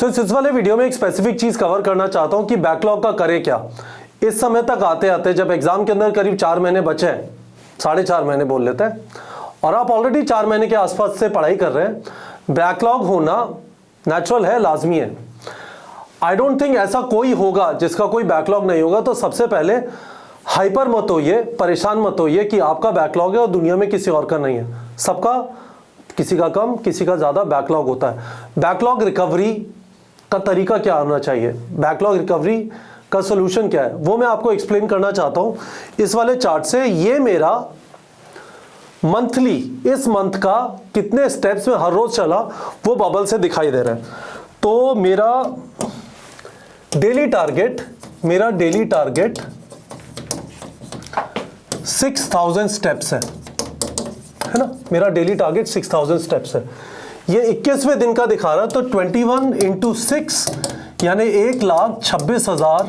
इस वाले वीडियो में एक स्पेसिफिक चीज कवर करना चाहता हूं कि बैकलॉग का करे क्या। इस समय तक आते आते जब एग्जाम के अंदर करीब 4 महीने बचे हैं, 4.5 महीने बोल लेते हैं, और आप ऑलरेडी 4 महीने के आसपास से पढ़ाई कर रहे हैं, बैकलॉग होना नेचुरल है, लाजमी है। आई डोंट थिंक ऐसा कोई होगा जिसका कोई बैकलॉग नहीं होगा। तो सबसे पहले हाइपर मत होइए, परेशान मत होइए कि आपका बैकलॉग है और दुनिया में किसी और का नहीं है। सबका, किसी का कम किसी का ज़्यादा बैकलॉग होता है। बैकलॉग रिकवरी का तरीका क्या होना चाहिए, बैकलॉग रिकवरी का सोल्यूशन क्या है, वो मैं आपको एक्सप्लेन करना चाहता हूँ इस वाले चार्ट से। ये मेरा मंथली, इस मंथ का कितने स्टेप्स में हर रोज चला वो बबल से दिखाई दे रहा है। तो मेरा डेली टारगेट 6000 स्टेप्स है ना। मेरा डेली टारगेट 6000 स्टेप्स है। ये 21वें दिन का दिखा रहा है, तो 21 × 6 यानी 1,26,000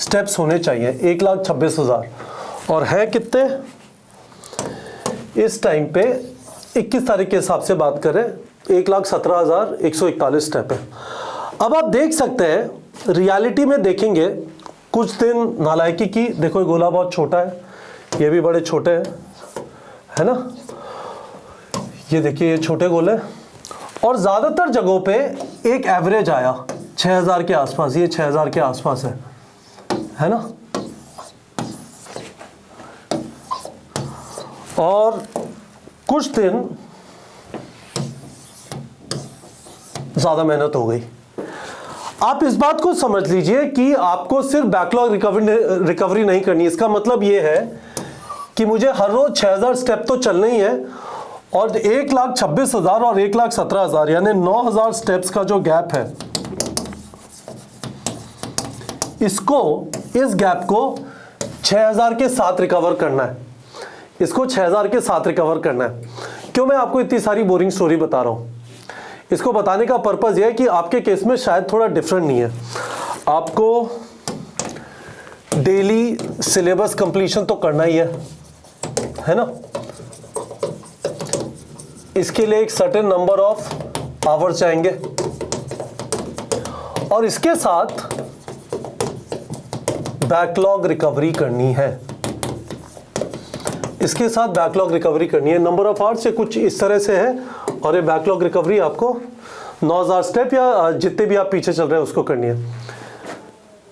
स्टेप्स होने चाहिए, 1,26,000। और है कितने इस टाइम पे, 21 तारीख के हिसाब से बात करें, 1,17,141 स्टेप है। अब आप देख सकते हैं, रियलिटी में देखेंगे कुछ दिन नालायकी की। देखो ये गोला बहुत छोटा है, ये भी बड़े छोटे हैं, है ना। ये देखिए ये छोटे गोले, और ज़्यादातर जगहों पे एक एवरेज आया 6,000 के आसपास। ये 6,000 के आसपास है ना। और कुछ दिन ज़्यादा मेहनत हो गई। आप इस बात को समझ लीजिए कि आपको सिर्फ बैकलॉग रिकवरी नहीं करनी। इसका मतलब ये है कि मुझे हर रोज 6,000 स्टेप तो चलने ही है, और 1,26,000 और 1,17,000 यानी 9,000 स्टेप्स का जो गैप है, इस गैप को 6,000 के साथ रिकवर करना है। इसको 6,000 के साथ रिकवर करना है। क्यों मैं आपको इतनी सारी बोरिंग स्टोरी बता रहा हूं? इसको बताने का पर्पस यह है कि आपके केस में शायद थोड़ा डिफरेंट नहीं है। आपको डेली सिलेबस कंप्लीशन तो करना ही है ना। इसके लिए एक सर्टेन नंबर ऑफ आवर्स जाएंगे, और इसके साथ बैकलॉग रिकवरी करनी है। इसके साथ बैकलॉग रिकवरी करनी है। नंबर ऑफ आवर्स से कुछ इस तरह से है, और ये बैकलॉग रिकवरी आपको 9,000 स्टेप या जितने भी आप पीछे चल रहे हैं उसको करनी है।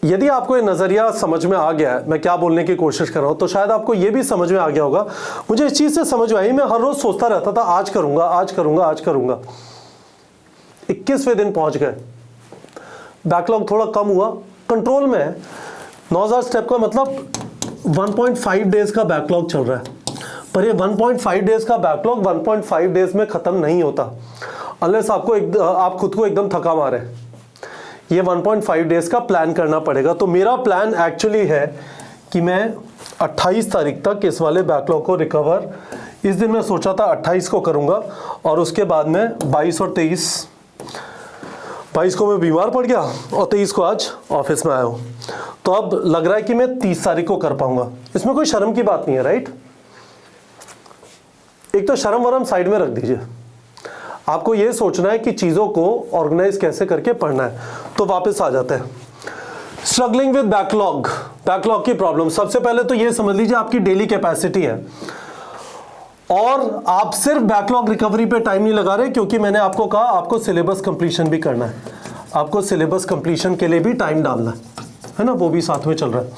यदि आपको ये नज़रिया समझ में आ गया है, मैं क्या बोलने की कोशिश कर रहा हूँ, तो शायद आपको ये भी समझ में आ गया होगा। मुझे इस चीज़ से समझ में आई, मैं हर रोज़ सोचता रहता था आज करूँगा आज करूँगा आज करूँगा। 21वें दिन पहुँच गए, बैकलॉग थोड़ा कम हुआ, कंट्रोल में है। 9,000 स्टेप का मतलब 1.5 डेज का बैकलॉग चल रहा है। पर ये 1.5 डेज का बैकलॉग 1.5 डेज में ख़त्म नहीं होता, अनलेस आप खुद को एकदम थका मारे। ये 1.5 डेज का प्लान करना पड़ेगा। तो मेरा प्लान एक्चुअली है कि मैं 28 तारीख तक इस वाले बैकलॉग को रिकवर, इस दिन मैं सोचा था 28 को करूँगा, और उसके बाद में 22 और 22 को मैं बीमार पड़ गया, और 23 को आज ऑफिस में आया हूँ। तो अब लग रहा है कि मैं 30 तारीख को कर पाऊँगा। इसमें कोई शर्म की बात नहीं है, राइट। एक तो शर्म वरम साइड में रख दीजिए, आपको ये सोचना है कि चीज़ों को ऑर्गेनाइज कैसे करके पढ़ना है। तो वापस आ जाते हैं, स्ट्रगलिंग विद बैकलॉग की प्रॉब्लम। सबसे पहले तो ये समझ लीजिए आपकी डेली कैपेसिटी है, और आप सिर्फ बैकलॉग रिकवरी पे टाइम नहीं लगा रहे, क्योंकि मैंने आपको कहा आपको सिलेबस कंप्लीशन भी करना है। आपको सिलेबस कंप्लीशन के लिए भी टाइम डालना है ना, वो भी साथ में चल रहा है।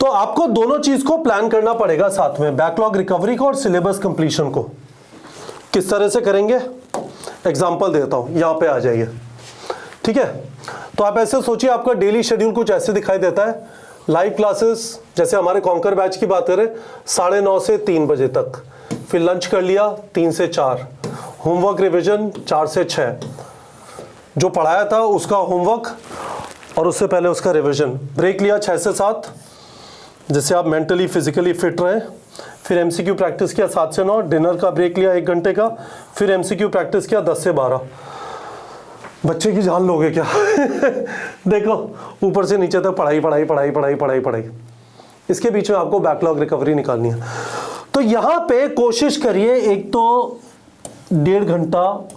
तो आपको दोनों चीज को प्लान करना पड़ेगा साथ में, बैकलॉग रिकवरी को और सिलेबस कंप्लीशन को। किस तरह से करेंगे, एग्जांपल देता हूं, यहां पे आ जाइए, ठीक है। तो आप ऐसे सोचिए, आपका डेली शेड्यूल कुछ ऐसे दिखाई देता है। लाइव क्लासेस, जैसे हमारे कॉन्कर बैच की बात करें, 9:30 से 3 बजे तक, फिर लंच कर लिया 3 से 4, होमवर्क रिवीजन 4 से 6, जो पढ़ाया था उसका होमवर्क और उससे पहले उसका रिवीजन, ब्रेक लिया 6 से 7 जिससे आप मेंटली फिजिकली फिट रहें, फिर एमसीक्यू प्रैक्टिस किया 7 से 9, डिनर का ब्रेक लिया 1 घंटे का, फिर एमसीक्यू प्रैक्टिस किया 10 से 12। बच्चे की जान लोगे क्या देखो ऊपर से नीचे तक पढ़ाई पढ़ाई पढ़ाई पढ़ाई पढ़ाई पढ़ाई। इसके बीच में आपको बैकलॉग रिकवरी निकालनी है। तो यहाँ पे कोशिश करिए, एक तो 1.5 घंटा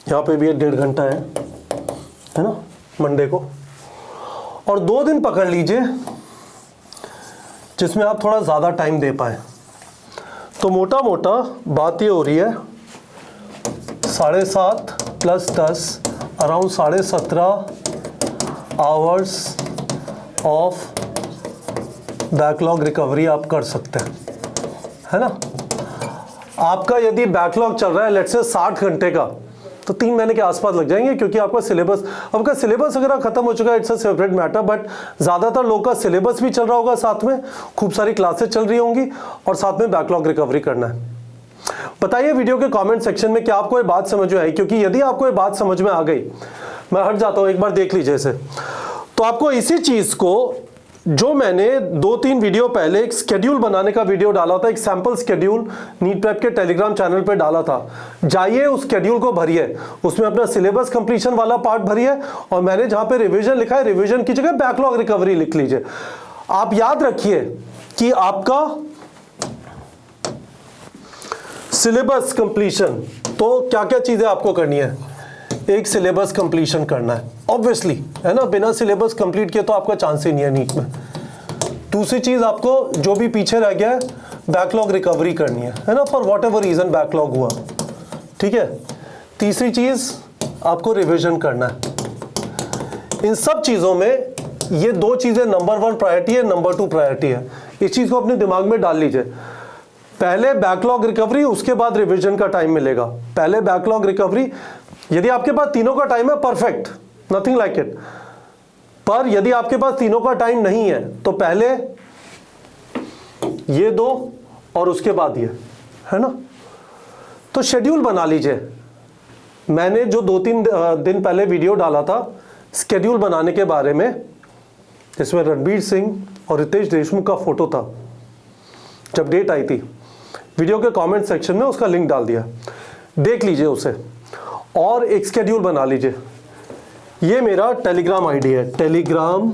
यहाँ पे भी 1.5 घंटा है ना, मंडे को। और 2 दिन पकड़ लीजिए जिसमें आप थोड़ा ज़्यादा टाइम दे पाए। तो मोटा मोटा बात ये हो रही है 7.5 + 10 around 17.5 hours of backlog recovery आप कर सकते हैं, है ना। आपका यदि बैकलॉग चल रहा है लेट्स से 60 घंटे का, तो 3 महीने के आसपास लग जाएंगे, क्योंकि आपका सिलेबस अगर खत्म हो चुका है it's a separate matter, but ज़्यादातर लोग का सिलेबस भी चल रहा होगा, साथ में खूब सारी क्लासेस चल रही होंगी और साथ में बैकलॉग रिकवरी करना है। बताइए वीडियो के कमेंट सेक्शन में क्या आपको ये बात समझ में आई, क्योंकि यदि आपको ये बात समझ में आ गई, मैं हट जाता हूँ, एक बार देख लीजिए इसे, तो आपको इसी चीज़ को जो मैंने 2-3 वीडियो पहले एक स्केड्यूल बनाने का वीडियो डाला था, एक सैंपल स्केड्यूल नीट प्रेप के टेलीग्राम चैनल पे डाला था, जाइए उस स्केड्यूल को भरिए, उसमें अपना सिलेबस कंप्लीशन वाला पार्ट भरिए, और मैंने जहां पे रिवीजन लिखा है रिवीजन की जगह बैकलॉग रिकवरी लिख लीजिए। आप याद रखिए कि आपका सिलेबस कंप्लीशन, तो क्या क्या चीजें आपको करनी है, एक सिलेबस कंप्लीशन करना है ऑब्वियसली, है ना, बिना सिलेबस कंप्लीट किए तो आपका चांस ही नहीं है नीट में। दूसरी चीज आपको जो भी पीछे रह गया है बैकलॉग रिकवरी करनी है ना, for whatever reason backlog हुआ, ठीक है। तीसरी चीज आपको रिवीजन करना है। इन सब चीजों में ये 2 चीजें नंबर 1 प्रायोरिटी है, नंबर 2 प्रायोरिटी है। इस चीज को अपने दिमाग में डाल लीजिए, पहले बैकलॉग रिकवरी, उसके बाद रिवीजन का टाइम मिलेगा। पहले बैकलॉग रिकवरी, यदि आपके पास तीनों का टाइम है परफेक्ट, नथिंग लाइक इट, पर यदि आपके पास तीनों का टाइम नहीं है तो पहले ये 2 और उसके बाद ये, है ना। तो शेड्यूल बना लीजिए। मैंने जो 2-3 दिन पहले वीडियो डाला था शेड्यूल बनाने के बारे में, जिसमें रणबीर सिंह और रितेश देशमुख का फोटो था, जब डेट आई थी, वीडियो के कमेंट सेक्शन में उसका लिंक डाल दिया, देख लीजिए उसे और एक शेड्यूल बना लीजिए। ये मेरा टेलीग्राम आईडी है, Telegram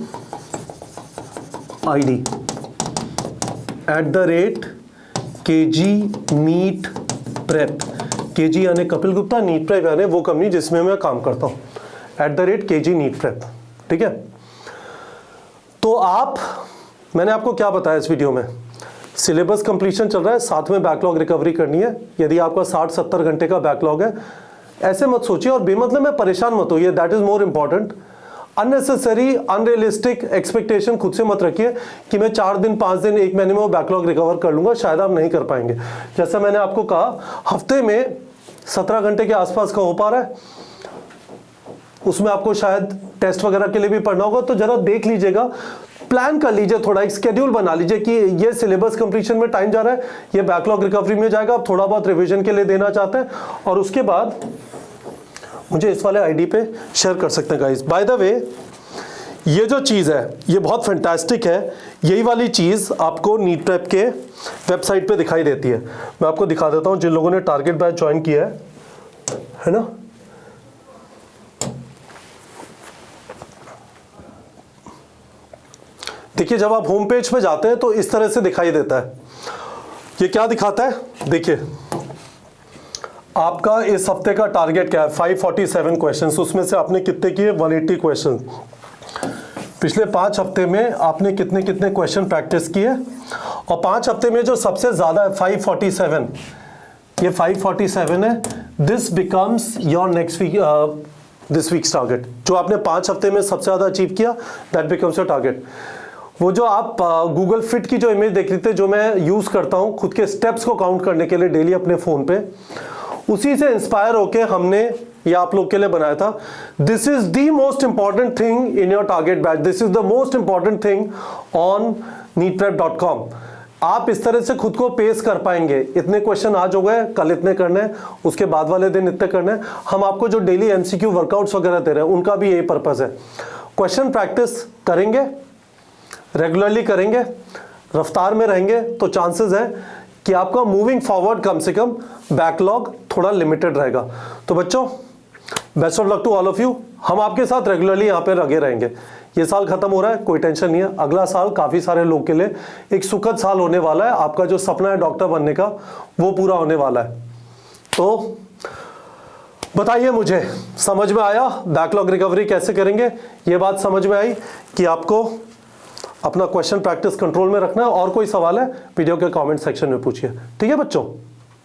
ID @KG NEET prep, KG यानी कपिल गुप्ता, नीट प्रेप यानी वो कंपनी जिसमें मैं काम करता हूँ, @KG नीट प्रेप, ठीक है। तो मैंने आपको क्या बताया इस वीडियो में, सिलेबस कंप्लीशन चल रहा है, साथ में बैकलॉग रिकवरी करनी है। यदि आपका 60-70 घंटे का बैकलॉग है, ऐसे मत सोचिए और बेमतलब में परेशान मत होइए, that is more important. Unnecessary unrealistic expectation खुद से मत रखिए कि मैं 4 दिन 5 दिन 1 महीने में वो बैकलॉग रिकवर कर लूंगा, शायद आप नहीं कर पाएंगे। जैसा मैंने आपको कहा हफ्ते में 17 घंटे के आसपास का हो पा रहा है, उसमें आपको शायद टेस्ट वगैरह के लिए भी पढ़ना होगा, तो जरा देख लीजिएगा, प्लान कर लीजिए, थोड़ा एक स्केड्यूल बना लीजिए कि ये सिलेबस कंप्लीशन में टाइम जा रहा है, ये बैकलॉग रिकवरी में जाएगा, आप थोड़ा बहुत रिवीजन के लिए देना चाहते हैं, और उसके बाद मुझे इस वाले आईडी पे शेयर कर सकते हैं गाइस। बाय द वे, ये जो चीज़ है ये बहुत फैंटास्टिक है, यही वाली चीज़ आपको नीट प्रेप के वेबसाइट पे दिखाई देती है। मैं आपको दिखा देता हूँ जिन लोगों ने टारगेट बैच ज्वाइन किया है ना, देखिए जब आप होम पेज पे जाते हैं तो इस तरह से दिखाई देता है। ये क्या दिखाता है, देखिए आपका इस हफ्ते का टारगेट क्या है, 547 क्वेश्चंस, उसमें से आपने कितने किए, 180 क्वेश्चन। पिछले 5 हफ्ते में आपने कितने कितने क्वेश्चन प्रैक्टिस किए, और 5 हफ्ते में जो सबसे ज़्यादा है 547, ये 547 है। This becomes your next week, this week's target. जो आपने 5 हफ्ते में सबसे ज़्यादा अचीव किया, दैट बिकम्स योर टारगेट। वो जो आप गूगल फिट की जो इमेज देख रहे थे, जो मैं यूज़ करता हूँ खुद के स्टेप्स को काउंट करने के लिए डेली अपने फ़ोन पे, उसी से इंस्पायर होके हमने ये आप लोग के लिए बनाया था। This is the most important thing in your target batch, this is the most important thing on neetprep.com। आप इस तरह से खुद को पेस कर पाएंगे, इतने क्वेश्चन आज हो गए, कल इतने करने हैं, उसके बाद वाले दिन इतने करने हैं। हम आपको जो डेली एमसीक्यू वर्कआउट्स वगैरह दे रहे हैं, उनका भी यही पर्पस है। क्वेश्चन प्रैक्टिस करेंगे, रेगुलरली करेंगे, रफ्तार में रहेंगे, तो चांसेस है कि आपका मूविंग फॉरवर्ड कम से कम बैकलॉग थोड़ा लिमिटेड रहेगा। तो बच्चों, best of luck to all of you. हम आपके साथ रेगुलरली यहाँ पे लगे रहेंगे। ये साल खत्म हो रहा है, कोई टेंशन नहीं है, अगला साल काफ़ी सारे लोग के लिए एक सुखद साल होने वाला है। आपका जो सपना है डॉक्टर बनने का, वो पूरा होने वाला है। तो बताइए मुझे, समझ में आया बैकलॉग रिकवरी कैसे करेंगे? ये बात समझ में आई कि आपको अपना क्वेश्चन प्रैक्टिस कंट्रोल में रखना है। और कोई सवाल है वीडियो के कमेंट सेक्शन में पूछिए। ठीक है बच्चों।